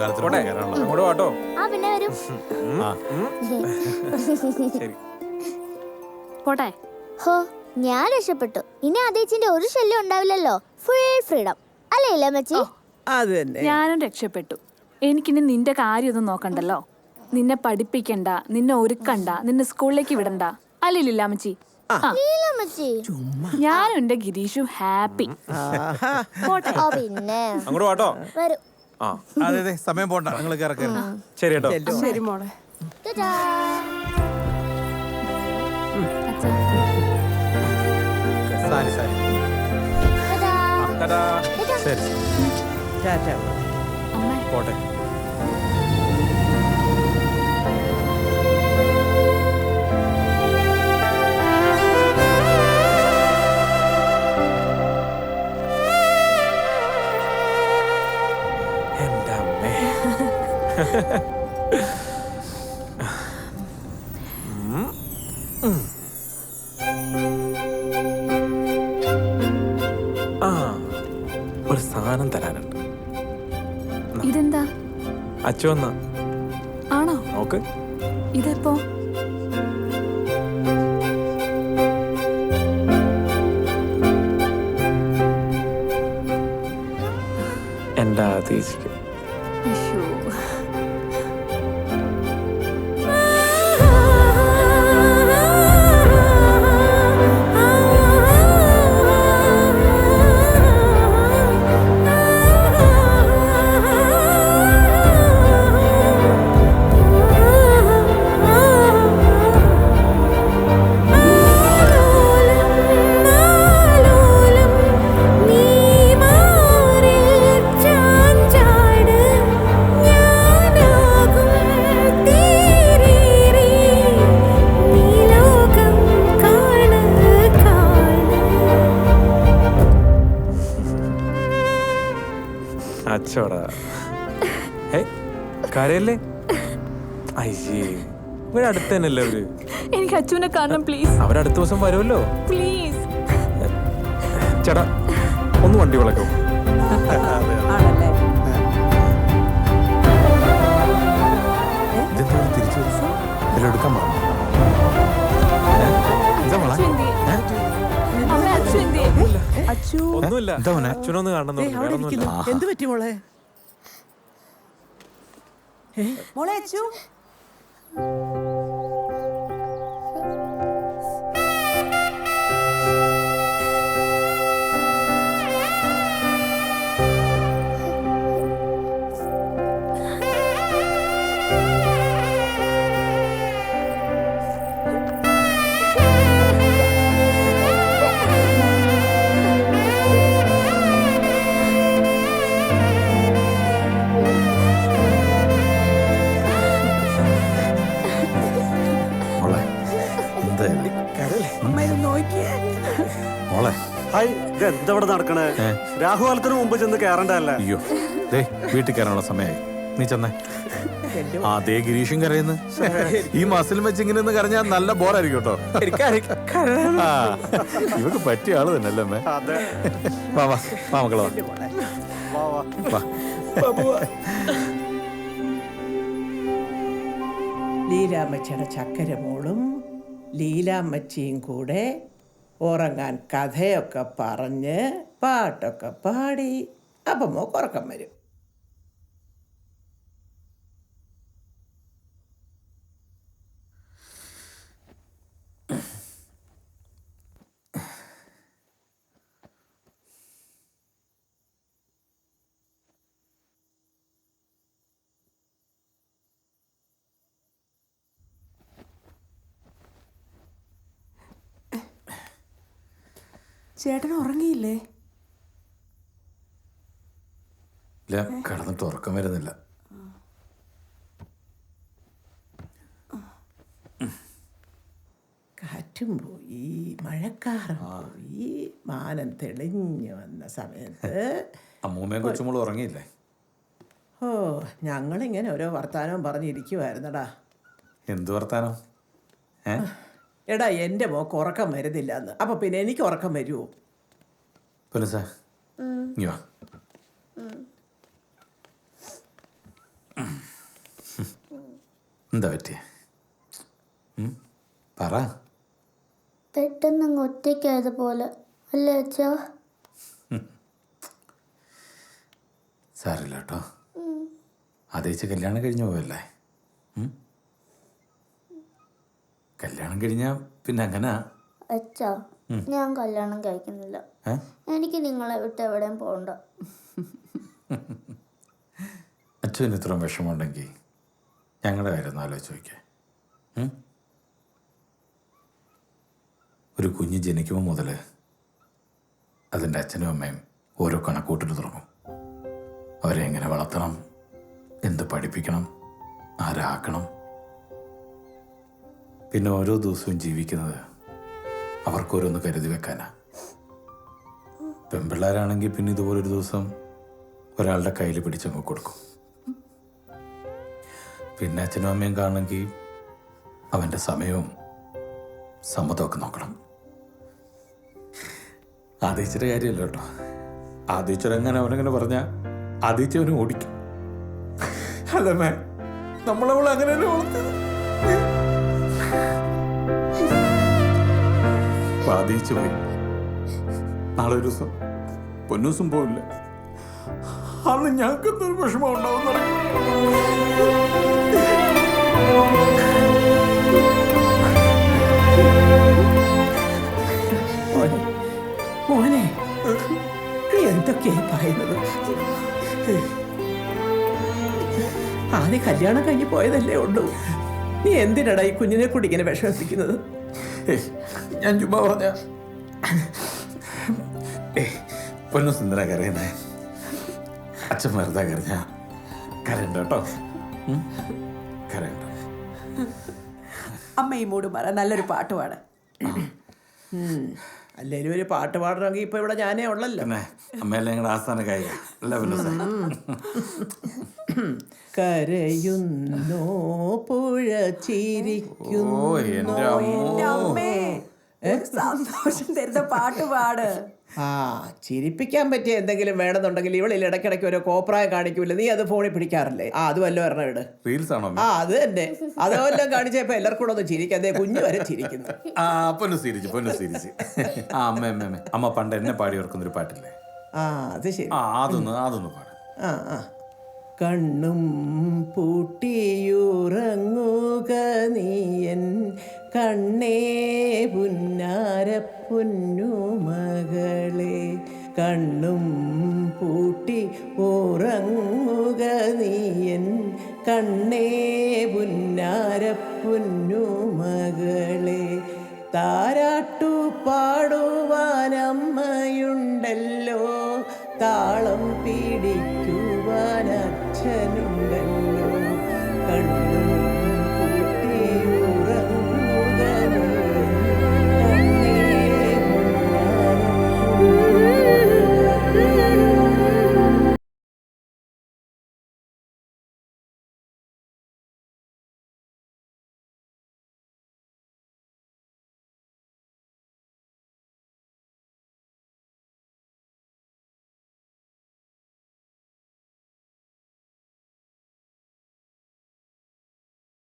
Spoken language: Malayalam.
അങ്ങോട്ട് വാട്ടോ. ആ പിന്നെ വരും. ശരി പോട്ടെ. ഹോ ഞാൻ രക്ഷപ്പെട്ടു. ഇനി ആദ്യച്ചിന്റെ ഒരു ശല്യം ഉണ്ടാവില്ലല്ലോ. ഫുൾ ഫ്രീഡം അല്ലേ ഇല്ലമ്മച്ചി? അത് തന്നെ. ഞാനും രക്ഷപ്പെട്ടു. എനിക്കിനി നിന്റെ കാര്യമൊന്നും നോക്കണ്ടല്ലോ. നിന്നെ പഠിപ്പിക്കണ്ട, നിന്നെ ഒരുക്കണ്ട, നിന്നെ സ്കൂളിലേക്ക് വിടണ്ട. അല്ലില്ല അമ്മച്ചി. ഞാനും എന്റെ ഗിരീഷും ഹാപ്പി. പോട്ടെ. പിന്നെ അങ്ങോട്ട് വാട്ടോ. വരും. ആ അതെ സമയം പോണ്ട, നിങ്ങൾ കയറക്കേ. ശരി കേട്ടോ. ശരി മോളെ. ടാറ്റാ. അച്ഛാ. സാരി സാരി. ടാറ്റാ. ടാറ്റാ. ശരി ടാറ്റ. അമ്മേ. പോട്ടെ. എൻ്റെ അമ്മേ. ആ ഒരു സാധനം തരാനുണ്ട്. ഇതെന്താ? അച്ചു വന്ന ആണോ? നോക്ക്. ഇതെപ്പോ? എൻ്റെ ആദേശിക്ക്. അയ്യോ. അച്ചോടാ. കരയല്ലേ? അയ്യേ, ഇവിടെ അടുത്ത് തന്നെയല്ലേ അവര്. എനിക്ക് അച്ചുവിനെ കാണണം പ്ലീസ്. അവരടുത്ത ദിവസം വരുമല്ലോ. പ്ലീസ്. ചേട്ടാ ഒന്ന് വണ്ടി വിളക്കും. ആണല്ലേ? തിരിച്ചു എടുക്കാൻ പറഞ്ഞു. അച്ചു ഒന്നുമില്ല. അച്ഛനൊന്ന് കാണണം. അവിടെ ഇരിക്കുന്നു. എന്ത് പറ്റി മോളെ? മോളെ അച്ചു. മോളെ ഹായ്, ഇതെന്താ ഇവിടെ നടക്കണേ? രാഹുകാലത്തിന് മുമ്പ് ചെന്ന് കേറണ്ടല്ലേ? അയ്യോ ദേ വീട്ടിൽ കയറാനുള്ള സമയമായി. നീ ചെന്നേ. അതേ ഗിരീഷും കരയുന്നു. ഈ മസിലും വെച്ച് ഇങ്ങനെ ഒന്ന് കരഞ്ഞാൽ നല്ല ബോറായിരിക്കും കേട്ടോ. ഇവക്ക് പറ്റിയ ആള് തന്നെ അല്ലേ? അതെ. വാ വാ വാ മക്കളെ വാ. ലീലാമ്മച്ചിയുടെ ചക്കര മോളും ലീലാമ്മച്ചിയും കൂടെ ഉറങ്ങാൻ കഥയൊക്കെ പറഞ്ഞ് പാട്ടൊക്കെ പാടി. അപ്പം മോക്ക് ഉറക്കം വരും. ചേട്ടൻ ഉറങ്ങിയില്ലേ? ഇല്ല, കിടന്നിട്ട് ഉറക്കം വരുന്നില്ല. കാറ്റും പോയി, മഴക്കാറും പോയി, മാനം തെളിഞ്ഞു വന്ന സമയത്ത് അമ്മൂമ്മയും കൊച്ചുമോളും ഉറങ്ങിയില്ലേ? ഓ, ഞങ്ങളിങ്ങനെ ഓരോ വർത്താനവും പറഞ്ഞിരിക്കുമായിരുന്നടാ. എന്ത് വർത്താനം? എടാ, എൻ്റെ മോക്ക് ഉറക്കം വരുന്നില്ല എന്ന്. അപ്പൊ പിന്നെ എനിക്ക് ഉറക്കം വരുമോ? എന്താ പറ്റിയ? പറ. പെട്ടെന്ന് അങ്ങ് ഒറ്റയ്ക്കായത് പോലെ അല്ലേ അച്ഛാ? സാരില്ല കേട്ടോ. അതേച്ച് കല്യാണം കഴിഞ്ഞു പോയല്ലേ? കല്യാണം കഴിഞ്ഞാ പിന്നെ അങ്ങനെ. അച്ഛാ, ഞാൻ കല്യാണം കഴിക്കുന്നില്ല. എനിക്ക് നിങ്ങളെ വിട്ട് എവിടെയും പോകണ്ട. അച്ഛന് ഇത്രയും വിഷമമുണ്ടെങ്കിൽ ഞങ്ങളുടെ കാര്യം ഒന്ന് ആലോചിച്ച് നോക്കിയേ. ഒരു കുഞ്ഞ് ജനിക്കുമ്പോൾ മുതൽ അതിൻ്റെ അച്ഛനും അമ്മയും ഓരോ കണക്കൂട്ടിട്ട് തുടങ്ങും. അവരെ എങ്ങനെ വളർത്തണം, എന്ത് പഠിപ്പിക്കണം, ആരാക്കണം. പിന്നെ ഓരോ ദിവസവും ജീവിക്കുന്നത് അവർക്കോരോന്ന് കരുതി വെക്കാനാ. പെൺപിള്ളേരാണെങ്കിൽ പിന്നെ ഇതുപോലൊരു ദിവസം ഒരാളുടെ കയ്യിൽ പിടിച്ചങ്ങ് കൊടുക്കും. പിന്നെ അച്ഛനും അമ്മയും കാണണമെങ്കിൽ അവൻ്റെ സമയവും സമ്മതമൊക്കെ നോക്കണം. ആദ്യച്ചിയുടെ കാര്യമല്ല കേട്ടോ. ആദ്യച്ചൊരങ്ങനെ അവനങ്ങനെ പറഞ്ഞാൽ ആദ്യച്ചവന് ഓടിക്കും. അല്ല മേ, നമ്മളവൾ അങ്ങനെയല്ലേ വളർത്തത്. ആദ്യച്ചു പോയി. നാളെ ഒരു ദിവസം പൊന്നൂസും പോയില്ല. അന്ന് ഞങ്ങൾക്ക് എന്തൊരു വിഷമം ഉണ്ടാവും. മോനെ, നീ എന്തൊക്കെയാ പറയുന്നത്? ആദ്യം കല്യാണം കഴിഞ്ഞ് പോയതല്ലേ ഉള്ളൂ. നീ എന്തിനാടാ ഈ കുഞ്ഞിനെ കൂടി ഇങ്ങനെ വിഷമിപ്പിക്കുന്നത്? ഞാൻ ചുമ്മാ പറഞ്ഞ. പൊന്നൂസ് എന്തിനാ കരയുന്നേ? അച്ഛൻ വെറുതെ കരഞ്ഞ കരയണ്ട കേട്ടോ. കരയണ്ട. അമ്മ ഈ മൂട് പറ, നല്ലൊരു പാട്ട് പാട്. അല്ലേലും ഒരു പാട്ട് പാടണമെങ്കിൽ ഇപ്പൊ ഇവിടെ ഞാനേ ഉള്ളല്ലോ. പിന്നെ അമ്മയല്ലേ ഞങ്ങളുടെ ആസ്ഥാന കായിക അല്ല പൊന്നൂസേ? കരയുന്നോ പുഴ ചിരിക്കുന്നോ. സന്തോഷം തരുന്ന പാട്ട് പാട്. ആ, ചിരിപ്പിക്കാൻ പറ്റിയ എന്തെങ്കിലും വേണമെന്നുണ്ടെങ്കിൽ ഇവളിൽ ഇടയ്ക്കിടയ്ക്ക് ഒരു കോപ്രായം കാണിക്കൂല. നീ അത് ഫോണിൽ പിടിക്കാറില്ലേ? അത് വല്ല പറഞ്ഞ ഇട്. റീൽസ് ആണോ? അത് തന്നെ. അതെല്ലാം കാണിച്ചപ്പോ എല്ലാവർക്കും കൂടെ ഒന്ന് ചിരിക്കാം. അതേ കുഞ്ഞു വരെ ചിരിക്കുന്നു. പൊന്നു സിരിച്ച്. ആ അമ്മ പണ്ട് എന്നെ പാടി ഓർക്കുന്നൊരു പാട്ടില്ലേ? അത് ശരി. അതൊന്ന് പാട്. കണ്ണും പൂട്ടിയുറങ്ങുക നീയൻ കണ്ണേ പുന്നാര പൊന്നുമകളെ. കണ്ണും പൂട്ടി ഉറങ്ങുക നീയൻ കണ്ണേ പുന്നാര പൊന്നുമകളെ. താരാട്ട്